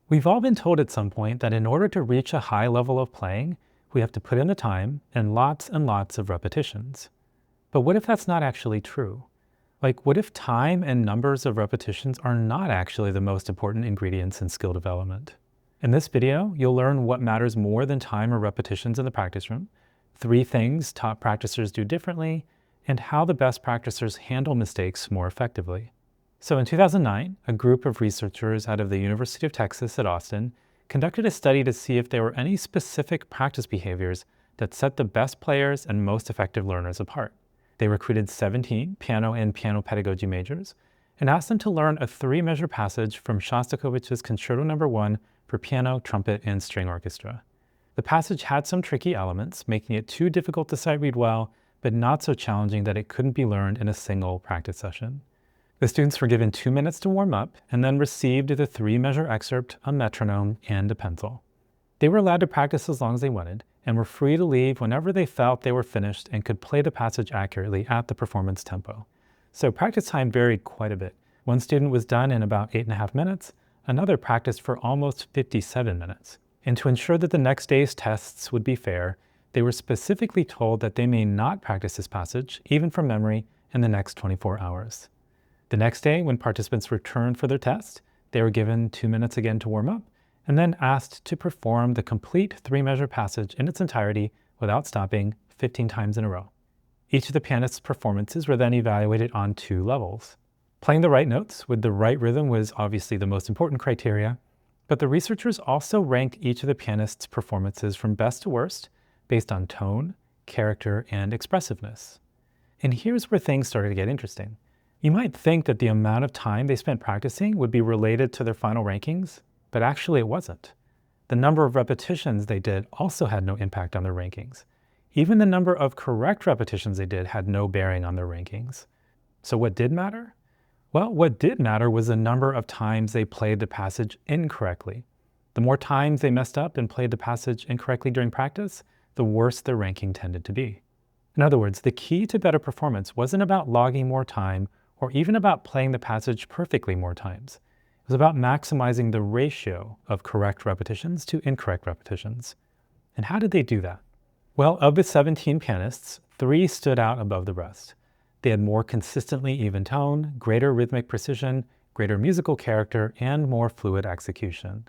We've all been told at some point that in order to reach a high level of playing, we have to put in the time and lots of repetitions. But what if that's not actually true? Like, what if time and numbers of repetitions are not actually the most important ingredients in skill development? In this video, you'll learn what matters more than time or repetitions in the practice room, 3 things top practicers do differently, and how the best practicers handle mistakes more effectively. So in 2009, a group of researchers out of the University of Texas at Austin conducted a study to see if there were any specific practice behaviors that set the best players and most effective learners apart. They recruited 17 piano and piano pedagogy majors and asked them to learn a 3-measure passage from Shostakovich's Concerto No. 1 for piano, trumpet, and string orchestra. The passage had some tricky elements, making it too difficult to sight read well, but not so challenging that it couldn't be learned in a single practice session. The students were given 2 minutes to warm up and then received the 3-measure excerpt, a metronome, and a pencil. They were allowed to practice as long as they wanted and were free to leave whenever they felt they were finished and could play the passage accurately at the performance tempo. So practice time varied quite a bit. One student was done in about 8.5 minutes, another practiced for almost 57 minutes. And to ensure that the next day's tests would be fair, they were specifically told that they may not practice this passage, even from memory, in the next 24 hours. The next day, when participants returned for their test, they were given 2 minutes again to warm up, and then asked to perform the complete 3-measure passage in its entirety without stopping 15 times in a row. Each of the pianist's performances were then evaluated on 2 levels. Playing the right notes with the right rhythm was obviously the most important criteria, but the researchers also ranked each of the pianist's performances from best to worst based on tone, character, and expressiveness. And here's where things started to get interesting. You might think that the amount of time they spent practicing would be related to their final rankings, but actually it wasn't. The number of repetitions they did also had no impact on their rankings. Even the number of correct repetitions they did had no bearing on their rankings. So what did matter? Well, what did matter was the number of times they played the passage incorrectly. The more times they messed up and played the passage incorrectly during practice, the worse their ranking tended to be. In other words, the key to better performance wasn't about logging more time or even about playing the passage perfectly more times. It was about maximizing the ratio of correct repetitions to incorrect repetitions. And how did they do that? Well, of the 17 pianists, 3 stood out above the rest. They had more consistently even tone, greater rhythmic precision, greater musical character, and more fluid execution.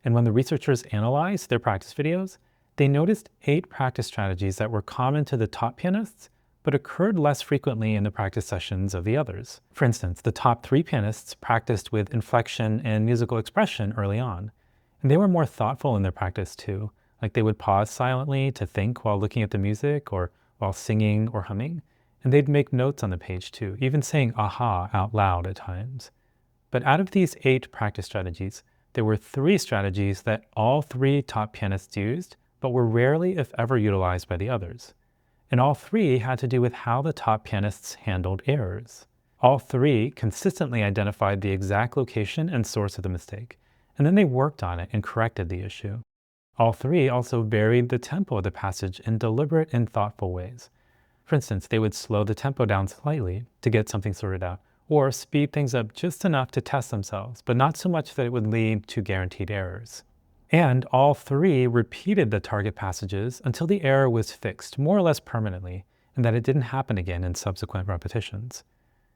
And when the researchers analyzed their practice videos, they noticed 8 practice strategies that were common to the top pianists, but occurred less frequently in the practice sessions of the others. For instance, the top 3 pianists practiced with inflection and musical expression early on, and they were more thoughtful in their practice too, like they would pause silently to think while looking at the music or while singing or humming, and they'd make notes on the page too, even saying aha out loud at times. But out of these 8 practice strategies, there were 3 strategies that all 3 top pianists used, but were rarely, if ever, utilized by the others. And all 3 had to do with how the top pianists handled errors. All 3 consistently identified the exact location and source of the mistake, and then they worked on it and corrected the issue. All 3 also varied the tempo of the passage in deliberate and thoughtful ways. For instance, they would slow the tempo down slightly to get something sorted out, or speed things up just enough to test themselves, but not so much that it would lead to guaranteed errors. And all 3 repeated the target passages until the error was fixed more or less permanently, and that it didn't happen again in subsequent repetitions.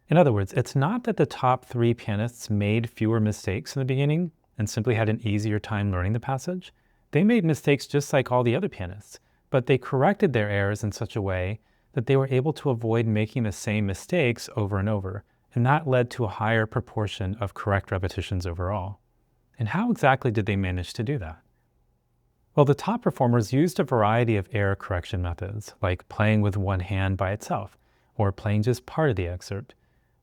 In other words, it's not that the top 3 pianists made fewer mistakes in the beginning and simply had an easier time learning the passage. They made mistakes just like all the other pianists, but they corrected their errors in such a way that they were able to avoid making the same mistakes over and over, and that led to a higher proportion of correct repetitions overall. And how exactly did they manage to do that? Well, the top performers used a variety of error correction methods, like playing with one hand by itself, or playing just part of the excerpt.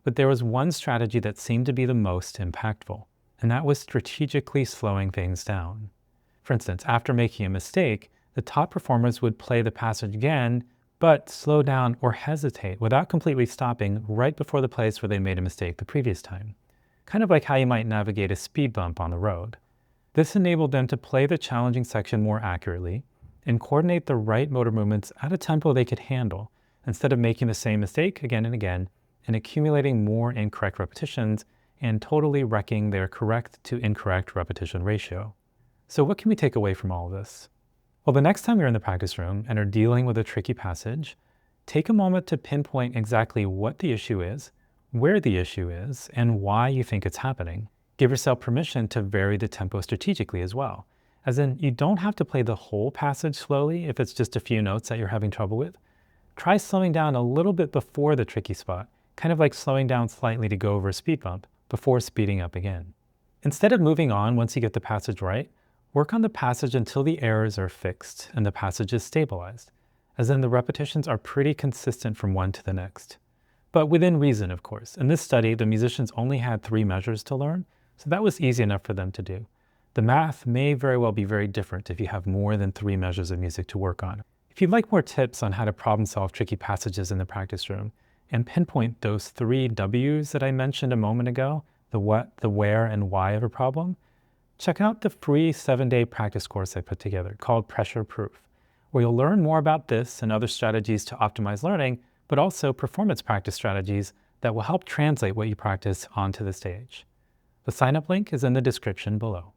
But there was one strategy that seemed to be the most impactful, and that was strategically slowing things down. For instance, after making a mistake, the top performers would play the passage again, but slow down or hesitate without completely stopping right before the place where they made a mistake the previous time. Kind of like how you might navigate a speed bump on the road. This enabled them to play the challenging section more accurately and coordinate the right motor movements at a tempo they could handle, instead of making the same mistake again and again and accumulating more incorrect repetitions and totally wrecking their correct to incorrect repetition ratio. So what can we take away from all of this? Well, the next time you're in the practice room and are dealing with a tricky passage, take a moment to pinpoint exactly what the issue is, where the issue is, and why you think it's happening. Give yourself permission to vary the tempo strategically as well. As in, you don't have to play the whole passage slowly if it's just a few notes that you're having trouble with. Try slowing down a little bit before the tricky spot, kind of like slowing down slightly to go over a speed bump before speeding up again. Instead of moving on once you get the passage right, work on the passage until the errors are fixed and the passage is stabilized, as in the repetitions are pretty consistent from one to the next. But within reason, of course. In this study, the musicians only had 3 measures to learn, so that was easy enough for them to do. The math may very well be very different if you have more than 3 measures of music to work on. If you'd like more tips on how to problem solve tricky passages in the practice room and pinpoint those 3 W's that I mentioned a moment ago, the what, the where, and why of a problem, check out the free 7-day practice course I put together called Pressure Proof, where you'll learn more about this and other strategies to optimize learning, but also performance practice strategies that will help translate what you practice onto the stage. The sign-up link is in the description below.